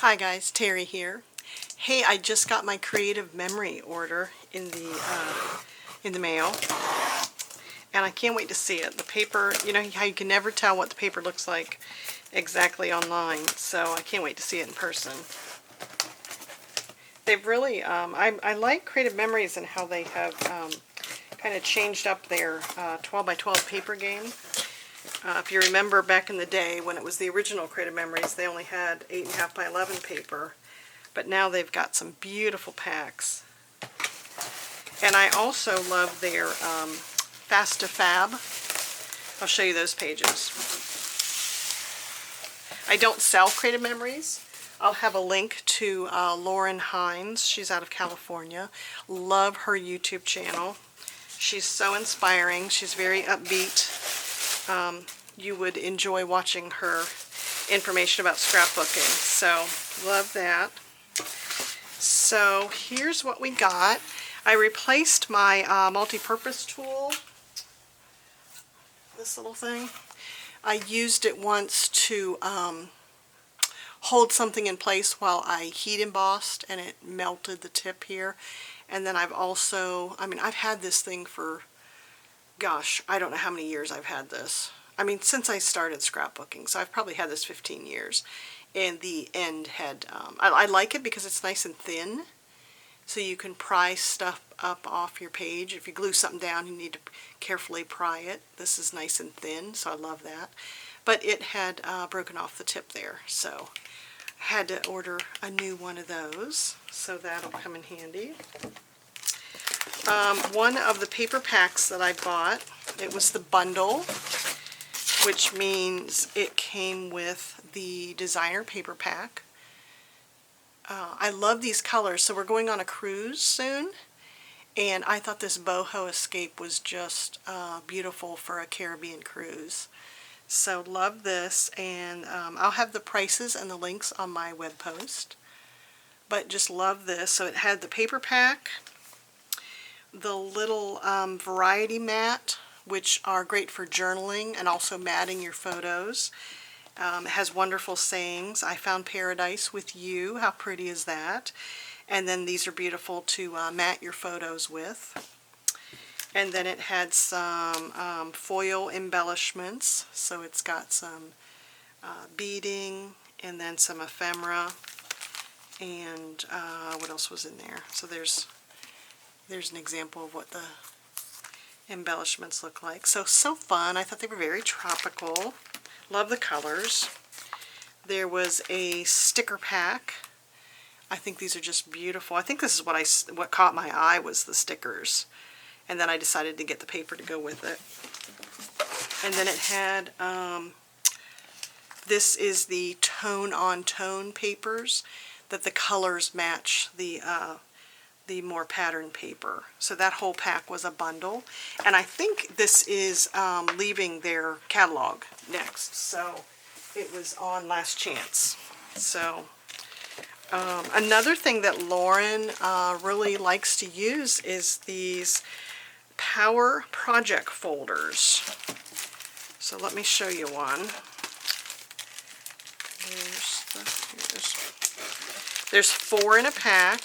Hi guys, Terry here. Hey, I just got my creative memory order in the mail, and I can't wait to see it. The paper, you know how you can never tell what the paper looks like exactly online, so I can't wait to see it in person. They've really, I like Creative Memories and how they have kind of changed up their 12 by 12 paper game. If you remember back in the day when it was the original Creative Memories, they only had 8.5 by 11 paper, but now they've got some beautiful packs. And I also love their Fast to Fab. I'll show you those pages. I don't sell Creative Memories. I'll have a link to Lauren Hines. She's out of California. Love her YouTube channel. She's so inspiring. She's very upbeat. You would enjoy watching her information about scrapbooking. So, love that. So, here's what we got. I replaced my MultiPurpose Tool. This little thing. I used it once to hold something in place while I heat embossed, and it melted the tip here. And then I've also, I've had this thing for, gosh, I don't know how many years I've had this. Since I started scrapbooking, so I've probably had this 15 years. And the end had, I like it because it's nice and thin, so you can pry stuff up off your page. If you glue something down, you need to carefully pry it. This is nice and thin, so I love that. But it had broken off the tip there, so I had to order a new one of those, so that'll come in handy. One of the paper packs that I bought, it was the bundle, which means it came with the designer paper pack. I love these colors, so we're going on a cruise soon, and I thought this boho escape was just beautiful for a Caribbean cruise. So love this, and I'll have the prices and the links on my web post, but just love this. So it had the paper pack, the little variety mat, which are great for journaling and also matting your photos. It has wonderful sayings. I found paradise with you. How pretty is that? And then these are beautiful to mat your photos with. And then it had some foil embellishments. So it's got some beading and then some ephemera. And what else was in there? So there's an example of what the embellishments look like. So fun. I thought they were very tropical. Love the colors. There was a sticker pack. I think these are just beautiful. I think this is what caught my eye was the stickers. And then I decided to get the paper to go with it. And then it had, this is the tone-on-tone papers, that the colors match the more patterned paper. So that whole pack was a bundle. And I think this is leaving their catalog next. So it was on last chance. So another thing that Lauren really likes to use is these Power Project folders. So let me show you one. There's 4 in a pack.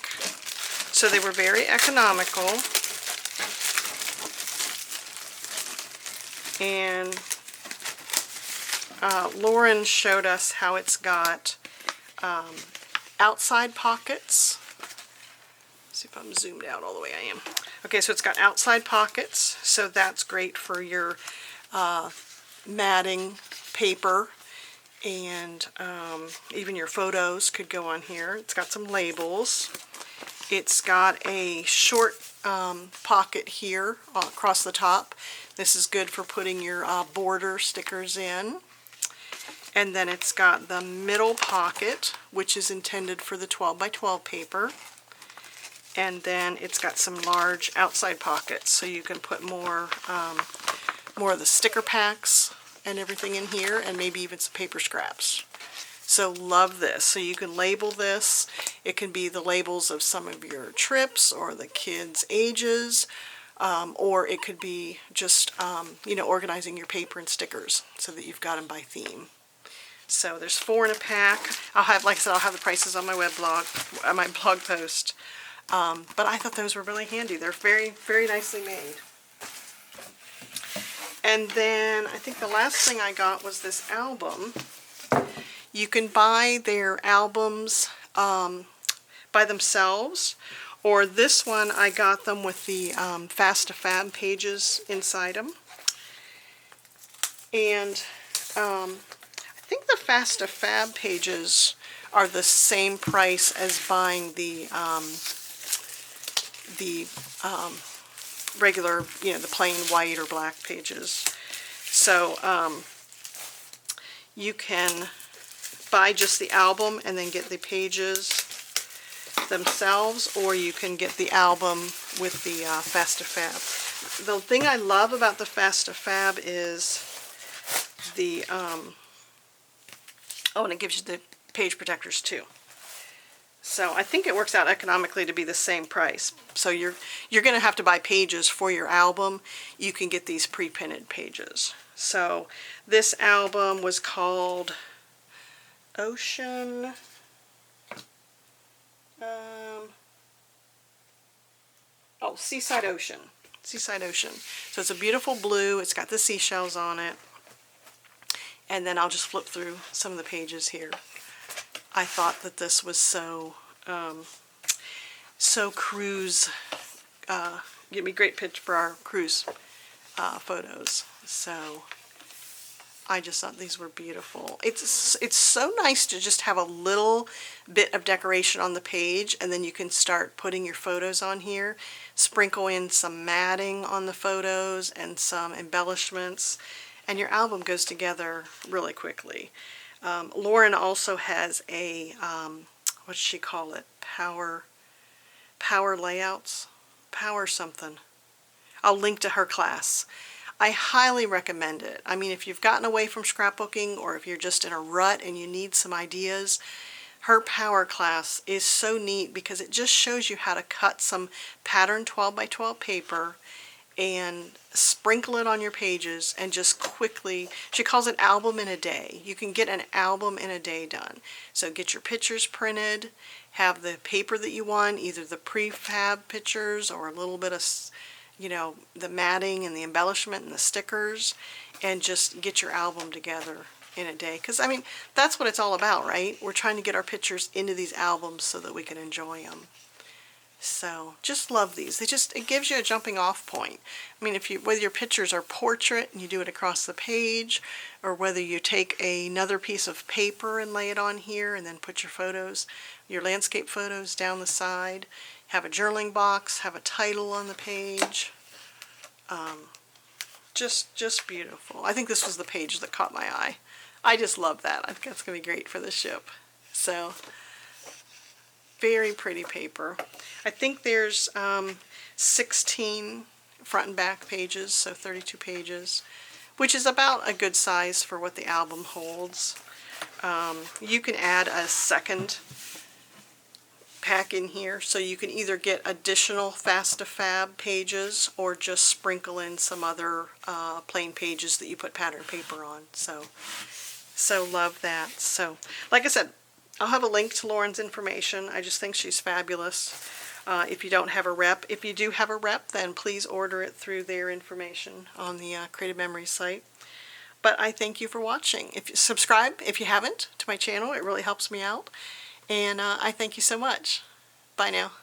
So they were very economical, and Lauren showed us how it's got outside pockets. Let's see if I'm zoomed out all the way. I am. Okay, so it's got outside pockets, so that's great for your matting paper, and even your photos could go on here. It's got some labels. It's got a short pocket here across the top. This is good for putting your border stickers in. And then it's got the middle pocket, which is intended for the 12 by 12 paper. And then it's got some large outside pockets, so you can put more of the sticker packs and everything in here, and maybe even some paper scraps. So love this. So you can label this. It can be the labels of some of your trips or the kids' ages, or it could be just organizing your paper and stickers so that you've got them by theme. So there's 4 in a pack. I'll have, like I said, I'll have the prices on my web blog, my blog post. But I thought those were really handy. They're very, very nicely made. And then I think the last thing I got was this album. You can buy their albums by themselves, or this one I got them with the Fast to Fab pages inside them. And I think the Fast to Fab pages are the same price as buying the regular, you know, the plain white or black pages. So you can buy just the album and then get the pages themselves, or you can get the album with the Fast to Fab. The thing I love about the Fast to Fab is the oh, and it gives you the page protectors too. So I think it works out economically to be the same price. So you're going to have to buy pages for your album. You can get these pre-printed pages. So this album was called Ocean. Oh, Seaside Ocean. Seaside Ocean. So it's a beautiful blue. It's got the seashells on it. And then I'll just flip through some of the pages here. I thought that this was so cruise, give me a great pitch for our cruise photos. So I just thought these were beautiful. It's so nice to just have a little bit of decoration on the page, and then you can start putting your photos on here. Sprinkle in some matting on the photos and some embellishments, and your album goes together really quickly. Lauren also has a, what does she call it? Power layouts? Power something. I'll link to her class. I highly recommend it. I mean, if you've gotten away from scrapbooking, or if you're just in a rut and you need some ideas, her power class is so neat because it just shows you how to cut some pattern 12 by 12 paper and sprinkle it on your pages and just quickly, she calls it album in a day. You can get an album in a day done. So get your pictures printed, have the paper that you want, either the prefab pictures or a little bit of, you know, the matting and the embellishment and the stickers, and just get your album together in a day. Because, I mean, that's what it's all about, right? We're trying to get our pictures into these albums so that we can enjoy them. So just love these. It gives you a jumping off point. I mean, whether your pictures are portrait and you do it across the page, or whether you take another piece of paper and lay it on here and then put your photos, your landscape photos down the side, have a journaling box, have a title on the page. Just beautiful. I think this was the page that caught my eye. I just love that. I think that's going to be great for the ship. So very pretty paper. I think there's 16 front and back pages, so 32 pages, which is about a good size for what the album holds. You can add a second pack in here, so you can either get additional Fast to Fab pages or just sprinkle in some other plain pages that you put pattern paper on. So love that. So like I said, I'll have a link to Lauren's information. I just think she's fabulous. If you don't have a rep, if you do have a rep, then please order it through their information on the Creative Memories site. But I thank you for watching. Subscribe if you haven't to my channel. It really helps me out. And I thank you so much. Bye now.